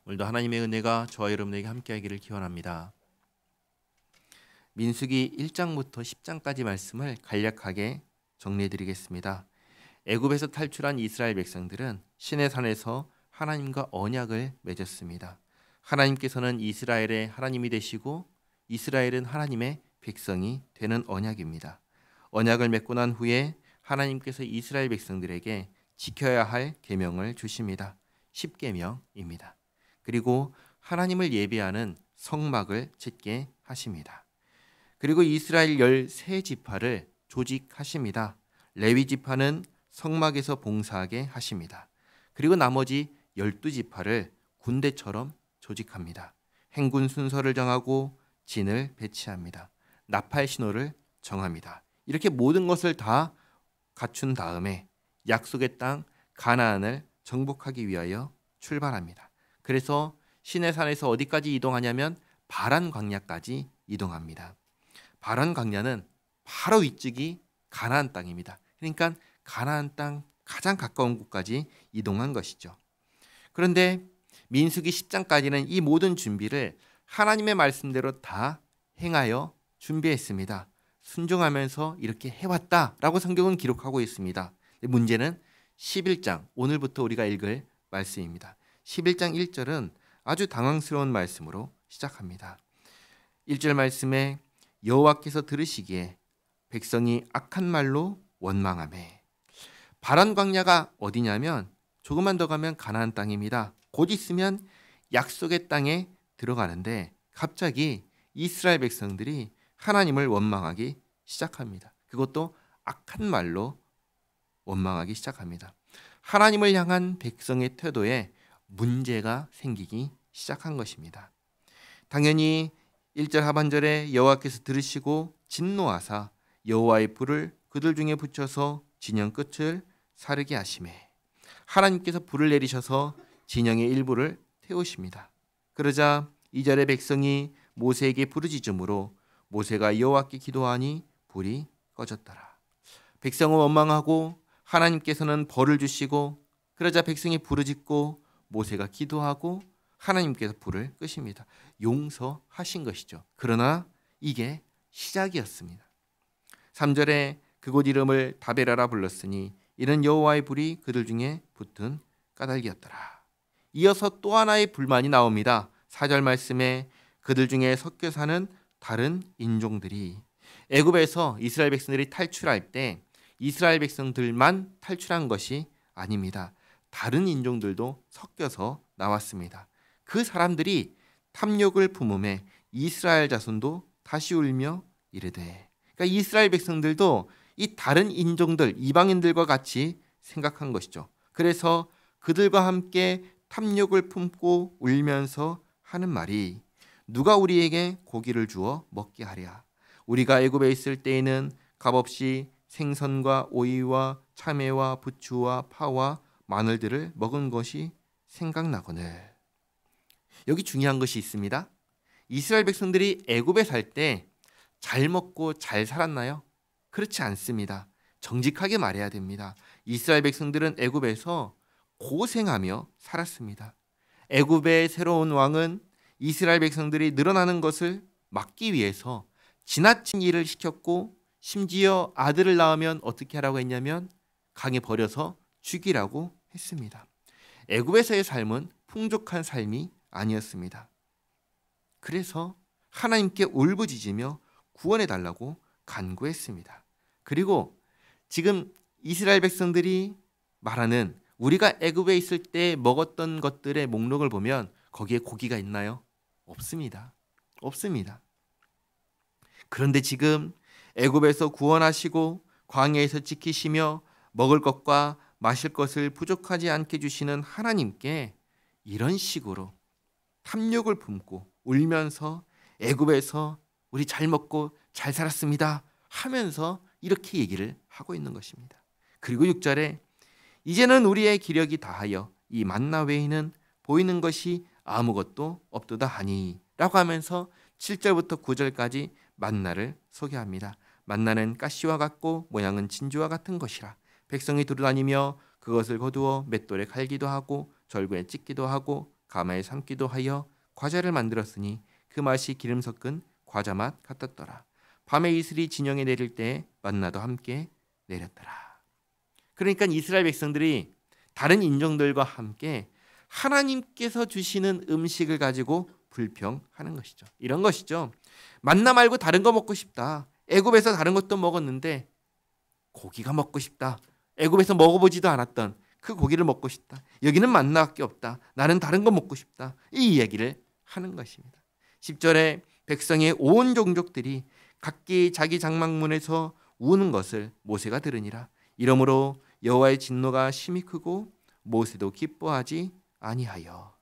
오늘도 하나님의 은혜가 저와 여러분에게 함께하기를 기원합니다. 민수기 1장부터 10장까지 말씀을 간략하게 정리해드리겠습니다. 애굽에서 탈출한 이스라엘 백성들은 시내산에서 하나님과 언약을 맺었습니다. 하나님께서는 이스라엘의 하나님이 되시고 이스라엘은 하나님의 백성이 되는 언약입니다. 언약을 맺고 난 후에 하나님께서 이스라엘 백성들에게 지켜야 할 계명을 주십니다. 10계명입니다. 그리고 하나님을 예배하는 성막을 짓게 하십니다. 그리고 이스라엘 13지파를 조직하십니다. 레위 지파는 성막에서 봉사하게 하십니다. 그리고 나머지 12지파를 군대처럼 조직합니다. 행군 순서를 정하고 진을 배치합니다. 나팔 신호를 정합니다. 이렇게 모든 것을 다 갖춘 다음에 약속의 땅 가나안을 정복하기 위하여 출발합니다. 그래서 시내산에서 어디까지 이동하냐면 바란 광야까지 이동합니다. 바란 광야는 바로 위쪽이 가나안 땅입니다. 그러니까 가나안 땅 가장 가까운 곳까지 이동한 것이죠. 그런데 민수기 10장까지는 이 모든 준비를 하나님의 말씀대로 다 행하여 준비했습니다. 순종하면서 이렇게 해왔다라고 성경은 기록하고 있습니다. 문제는 11장, 오늘부터 우리가 읽을 말씀입니다. 11장 1절은 아주 당황스러운 말씀으로 시작합니다. 1절 말씀에 여호와께서 들으시기에 백성이 악한 말로 원망하매. 바란 광야가 어디냐면 조금만 더 가면 가나안 땅입니다. 곧 있으면 약속의 땅에 들어가는데 갑자기 이스라엘 백성들이 하나님을 원망하기 시작합니다. 그것도 악한 말로 원망하기 시작합니다. 하나님을 향한 백성의 태도에 문제가 생기기 시작한 것입니다. 당연히 1절 하반절에 여호와께서 들으시고 진노하사 여호와의 불을 그들 중에 붙여서 진영 끝을 사르게 하시매. 하나님께서 불을 내리셔서 진영의 일부를 태우십니다. 그러자 2절의 백성이 모세에게 부르짖음으로 모세가 여호와께 기도하니 불이 꺼졌더라. 백성은 원망하고 하나님께서는 벌을 주시고 그러자 백성이 부르짖고 모세가 기도하고 하나님께서 불을 끄십니다. 용서하신 것이죠. 그러나 이게 시작이었습니다. 3절에 그곳 이름을 다베라라 불렀으니 이는 여호와의 불이 그들 중에 붙은 까닭이었더라. 이어서 또 하나의 불만이 나옵니다. 4절 말씀에 그들 중에 섞여 사는 다른 인종들이. 애굽에서 이스라엘 백성들이 탈출할 때 이스라엘 백성들만 탈출한 것이 아닙니다. 다른 인종들도 섞여서 나왔습니다. 그 사람들이 탐욕을 품음에 이스라엘 자손도 다시 울며 이르되. 그러니까 이스라엘 백성들도 이 다른 인종들, 이방인들과 같이 생각한 것이죠. 그래서 그들과 함께 탐욕을 품고 울면서 하는 말이 누가 우리에게 고기를 주어 먹게 하랴. 우리가 애굽에 있을 때에는 값없이 생선과 오이와 참외와 부추와 파와 마늘들을 먹은 것이 생각나거늘. 여기 중요한 것이 있습니다. 이스라엘 백성들이 애굽에 살 때 잘 먹고 잘 살았나요? 그렇지 않습니다. 정직하게 말해야 됩니다. 이스라엘 백성들은 애굽에서 고생하며 살았습니다. 애굽의 새로운 왕은 이스라엘 백성들이 늘어나는 것을 막기 위해서 지나친 일을 시켰고 심지어 아들을 낳으면 어떻게 하라고 했냐면 강에 버려서 죽이라고 했습니다. 애굽에서의 삶은 풍족한 삶이 아니었습니다. 그래서 하나님께 울부짖으며 구원해달라고 간구했습니다. 그리고 지금 이스라엘 백성들이 말하는 우리가 애굽에 있을 때 먹었던 것들의 목록을 보면 거기에 고기가 있나요? 없습니다. 없습니다. 그런데 지금 애굽에서 구원하시고 광야에서 지키시며 먹을 것과 마실 것을 부족하지 않게 주시는 하나님께 이런 식으로 탐욕을 품고 울면서 애굽에서 우리 잘 먹고 잘 살았습니다 하면서 이렇게 얘기를 하고 있는 것입니다. 그리고 6절에 이제는 우리의 기력이 다하여 이 만나 외에는 보이는 것이 아무것도 없도다 하니 라고 하면서 7절부터 9절까지 만나를 소개합니다. 만나는 가시와 같고 모양은 진주와 같은 것이라. 백성이 두루다니며 그것을 거두어 맷돌에 갈기도 하고 절구에 찢기도 하고 가마에 삶기도 하여 과자를 만들었으니 그 맛이 기름 섞은 과자 맛 같았더라. 밤에 이슬이 진영에 내릴 때 만나도 함께 내렸더라. 그러니까 이스라엘 백성들이 다른 인종들과 함께 하나님께서 주시는 음식을 가지고 불평하는 것이죠. 이런 것이죠. 만나 말고 다른 거 먹고 싶다. 애굽에서 다른 것도 먹었는데 고기가 먹고 싶다. 애굽에서 먹어보지도 않았던 그 고기를 먹고 싶다. 여기는 만나밖에 없다. 나는 다른 거 먹고 싶다. 이 이야기를 하는 것입니다. 10절에 백성의 온 종족들이 각기 자기 장막문에서 우는 것을 모세가 들으니라. 이러므로 여호와의 진노가 심히 크고 모세도 기뻐하지 아니하여.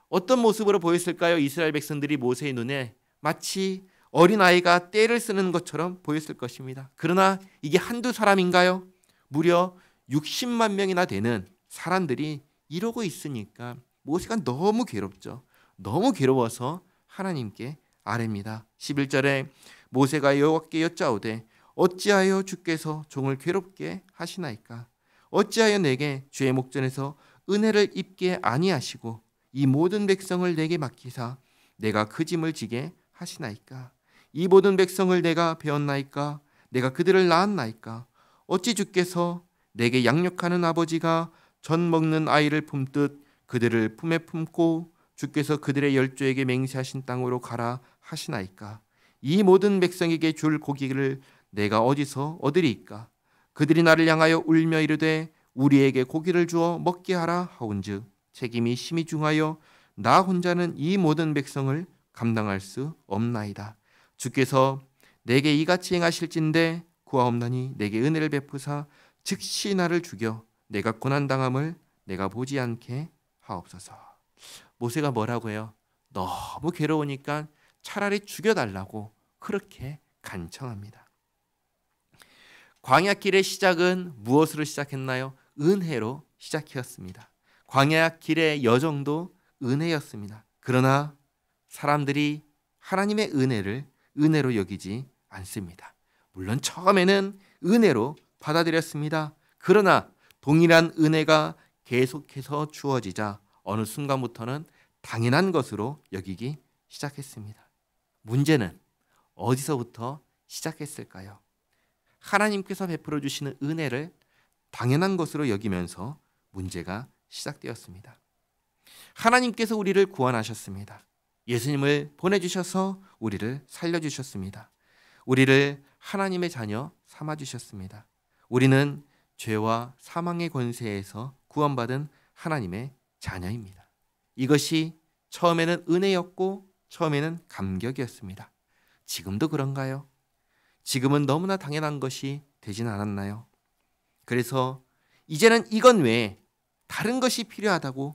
어떤 모습으로 보였을까요? 이스라엘 백성들이 모세의 눈에 마치 어린아이가 떼를 쓰는 것처럼 보였을 것입니다. 그러나 이게 한두 사람인가요? 무려 60만 명이나 되는 사람들이 이러고 있으니까 모세가 너무 괴롭죠. 너무 괴로워서 하나님께 아뢰입니다. 11절에 모세가 여호와께 여짜오되 어찌하여 주께서 종을 괴롭게 하시나이까? 어찌하여 내게 주의 목전에서 은혜를 입게 아니하시고 이 모든 백성을 내게 맡기사 내가 그 짐을 지게 하시나이까? 이 모든 백성을 내가 배웠나이까? 내가 그들을 낳았나이까? 어찌 주께서 내게 양육하는 아버지가 전 먹는 아이를 품듯 그들을 품에 품고 주께서 그들의 열조에게 맹세하신 땅으로 가라 하시나이까? 이 모든 백성에게 줄 고기를 내가 어디서 얻으리이까? 그들이 나를 향하여 울며 이르되 우리에게 고기를 주어 먹게 하라 하온즉 책임이 심히 중하여 나 혼자는 이 모든 백성을 감당할 수 없나이다. 주께서 내게 이같이 행하실진대 구하옵나니 내게 은혜를 베푸사 즉시 나를 죽여 내가 고난당함을 내가 보지 않게 하옵소서. 모세가 뭐라고 해요? 너무 괴로우니까 차라리 죽여달라고 그렇게 간청합니다. 광야길의 시작은 무엇으로 시작했나요? 은혜로 시작되었습니다. 광야길의 여정도 은혜였습니다. 그러나 사람들이 하나님의 은혜를 은혜로 여기지 않습니다. 물론 처음에는 은혜로 받아들였습니다. 그러나 동일한 은혜가 계속해서 주어지자 어느 순간부터는 당연한 것으로 여기기 시작했습니다. 문제는 어디서부터 시작했을까요? 하나님께서 베풀어 주시는 은혜를 당연한 것으로 여기면서 문제가 시작되었습니다. 하나님께서 우리를 구원하셨습니다. 예수님을 보내주셔서 우리를 살려주셨습니다. 우리를 하나님의 자녀 삼아주셨습니다. 우리는 죄와 사망의 권세에서 구원받은 하나님의 자녀입니다. 이것이 처음에는 은혜였고 처음에는 감격이었습니다. 지금도 그런가요? 지금은 너무나 당연한 것이 되진 않았나요? 그래서 이제는 이건 외에 다른 것이 필요하다고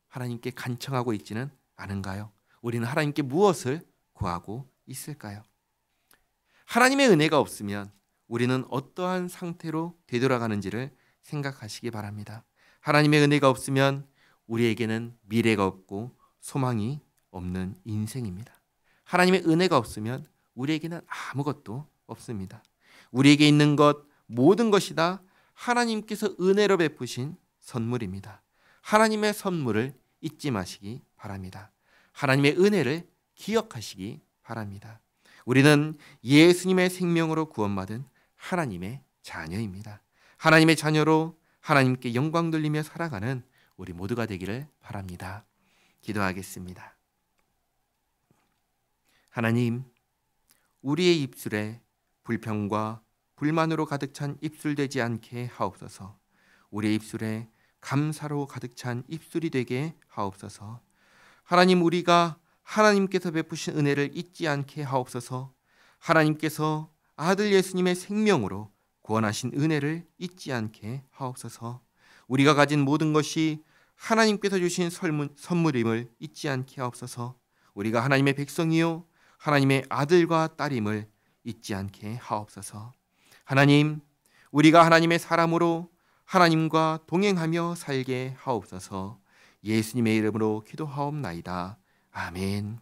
하나님께 간청하고 있지는 않은가요? 우리는 하나님께 무엇을 구하고 있을까요? 하나님의 은혜가 없으면 우리는 어떠한 상태로 되돌아가는지를 생각하시기 바랍니다. 하나님의 은혜가 없으면 우리에게는 미래가 없고 소망이 없는 인생입니다. 하나님의 은혜가 없으면 우리에게는 아무것도 없습니다. 우리에게 있는 것 모든 것이 다 하나님께서 은혜로 베푸신 선물입니다. 하나님의 선물을 잊지 마시기 바랍니다. 하나님의 은혜를 기억하시기 바랍니다. 우리는 예수님의 생명으로 구원받은 하나님의 자녀입니다. 하나님의 자녀로 하나님께 영광 돌리며 살아가는 우리 모두가 되기를 바랍니다. 기도하겠습니다. 하나님, 우리의 입술에 불평과 불만으로 가득 찬 입술 되지 않게 하옵소서. 우리의 입술에 감사로 가득 찬 입술이 되게 하옵소서. 하나님, 우리가 하나님께서 베푸신 은혜를 잊지 않게 하옵소서. 하나님께서 아들 예수님의 생명으로 구원하신 은혜를 잊지 않게 하옵소서. 우리가 가진 모든 것이 하나님께서 주신 선물임을 잊지 않게 하옵소서. 우리가 하나님의 백성이요 하나님의 아들과 딸임을 잊지 않게 하옵소서. 하나님, 우리가 하나님의 사람으로 하나님과 동행하며 살게 하옵소서. 예수님의 이름으로 기도하옵나이다. 아멘.